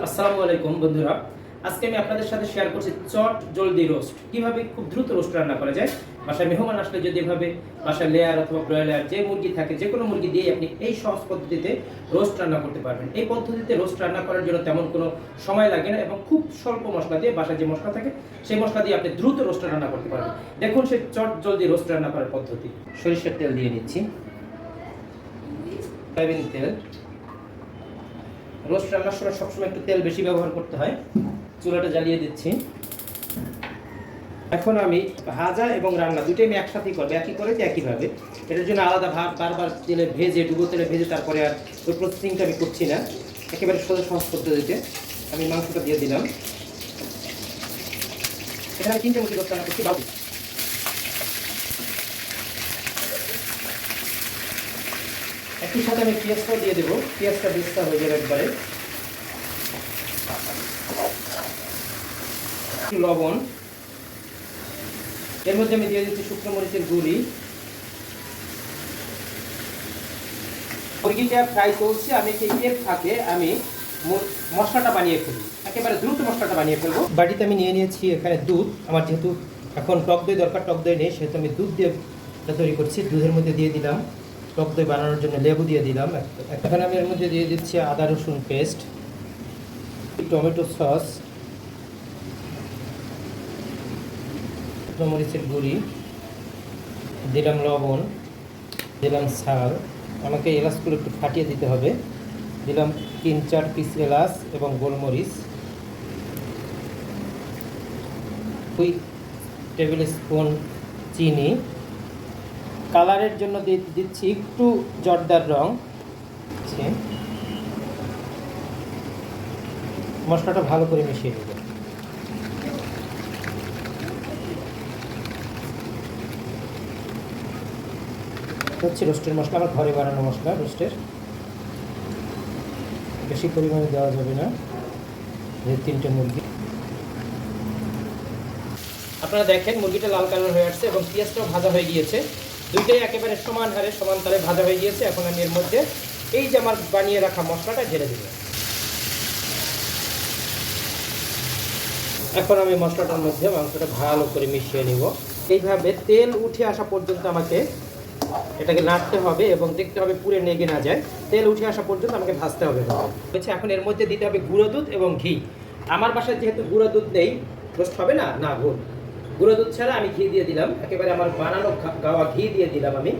আসসালামু আলাইকুম বন্ধুরা, আজকে আমি আপনাদের সাথে শেয়ার করছি চট জলদি রোস্ট কিভাবে খুব দ্রুত রোস্ট রান্না করা যায়। বাসায় মেহমান আসলে যদি এভাবে বাসায় লেয়ার অথবা ব্রয়লার যে মুরগি থাকে যে কোনো মুরগি দিয়ে আপনি এই সহজ পদ্ধতিতে রোস্ট রান্না করতে পারবেন। এই পদ্ধতিতে রোস্ট রান্না করার জন্য তেমন কোনো সময় লাগে না এবং খুব স্বল্প মশলা দিয়ে বাসায় যে মশলা থাকে সেই মশলা দিয়ে আপনি দ্রুত রোস্ট রান্না করতে পারবেন। দেখুন সেই চট জলদি রোস্ট রান্না করার পদ্ধতি। সরিষার তেল দিয়ে নিচ্ছি, সয়াবিন তেল। রোস্ট রান্নার সময় সবসময় একটু তেল বেশি ব্যবহার করতে হয়। চুলাটা জ্বালিয়ে দিচ্ছি। এখন আমি ভাজা এবং রান্না দুটোই আমি একসাথেই করবো, একই করেছি একইভাবে। এটার জন্য আলাদা ভাত বারবার তেলে ভেজে ডুবো তেলে ভেজে তারপরে আর ওই প্রসেসিংটা আমি করছি না। একেবারে সোজা সহজ পদ্ধতিতে আমি মাংসটা দিয়ে দিলাম। এখানে 3টে মুরগি রোস্ট রান্না করছি। বাবু একই সাথে আমি পেঁয়াজটাও দিয়ে দেবো, পেঁয়াজটা বেস্তা হয়ে যাবে একবারে। লবণ, এর মধ্যে আমি দিয়ে দিচ্ছি শুকনো মরিচের গুঁড়ি। মুরগিটা ফ্রাই করছি, আমি এর ফাঁকে আমি মশলাটা বানিয়ে ফেলবো, একেবারে দ্রুত মশলাটা বানিয়ে ফেলবো। বাড়িতে আমি নিয়ে নিয়েছি এখানে দুধ। আমার যেহেতু এখন টক দই দরকার, টক দই নেই, সেহেতু আমি দুধ দিয়ে তৈরি করছি। দুধের মধ্যে দিয়ে দিলাম টক দই বানানোর জন্য লেবু দিয়ে দিলাম। এখন আমি এর মধ্যে দিয়ে দিচ্ছি আদা রসুন পেস্ট, টমেটো সস, মরিচের গুঁড়ি, দিলাম লবণ, দিলাম ঝাল। আমাকে এলাচগুলো একটু ফাটিয়ে দিতে হবে। দিলাম 3-4 পিস এলাচ এবং গোলমরিচ। 2 টেবিল স্পুন চিনি। কালারের জন্য দিচ্ছি একটু জর্দার রং। মশলাটা ভালো করে মিশিয়ে দেবো। হচ্ছে রোস্টের মশলা, আমার ঘরে বানানো মশলা রোস্টের। বেশি পরিমাণে দেওয়া যাবে না, 3টে মুরগি। আপনারা দেখেন মুরগিটা লাল কালার হয়ে আসছে এবং পেঁয়াজটাও ভাজা হয়ে গিয়েছে। দুইটাই একেবারে সমান হারে সমান তালে ভাজা হয়ে গিয়েছে। এখন আমি এর মধ্যে এই যে আমার বানিয়ে রাখা মশলাটা ঢেলে দেব। এখন আমি মশলাটার মধ্যে মাংসটা ভালো করে মিশিয়ে নিব। এইভাবে তেল উঠে আসা পর্যন্ত আমাকে এটাকে নাড়তে হবে এবং দেখতে হবে পুরে নেগে না যায়। তেল উঠে আসা পর্যন্ত আমাকে ভাজতে হবে। এখন এর মধ্যে দিতে হবে গুঁড়ো দুধ এবং ঘি। আমার বাসায় যেহেতু গুঁড়ো দুধ নেই, রোস্ট হবে না, না ভুল। গুঁড়ো দুধ ছাড়া আমি ঘি দিয়ে দিলাম, একেবারে আমার বানানো গাওয়া ঘি দিয়ে দিলাম আমি।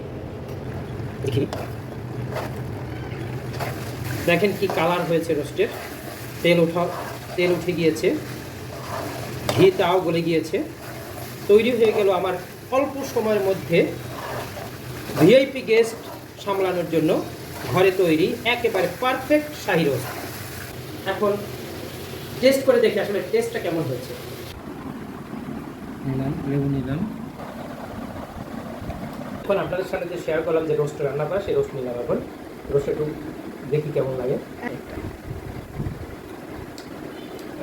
ঘি দেখেন কি কালার হয়েছে রোস্টের। তেল উঠে গিয়েছে, ঘিটাও গলে গিয়েছে। তৈরি হয়ে গেল আমার অল্প সময়ের মধ্যে ভিআইপি গেস্ট সামলানোর জন্য ঘরে তৈরি একেবারে পারফেক্ট শাহী রোস্ট। এখন টেস্ট করে দেখি আসলে টেস্টটা কেমন হয়েছে। লেবু নিলাম। এখন আপনাদের সাথে যে শেয়ার করলাম যে রোস্ট রান্না করা, সেই রোস্ট নিলাম। এখন রোস্ট একটু দেখি কেমন লাগে।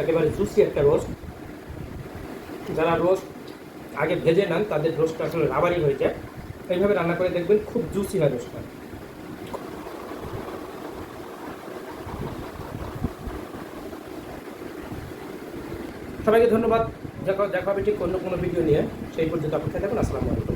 একেবারে জুসি একটা রোস্ট। যারা রোস্ট আগে ভেজে নেন তাদের রোস্টটা আসলে রাবারি হয়ে যায়। এইভাবে রান্না করে দেখবেন, খুব জুসি হয় রোস্টটা। সবাইকে ধন্যবাদ। দেখা হবে ঠিক অন্য কোনো ভিডিও নিয়ে। সেই পর্যন্ত অপেক্ষা থাকুন। আসসালামু আলাইকুম।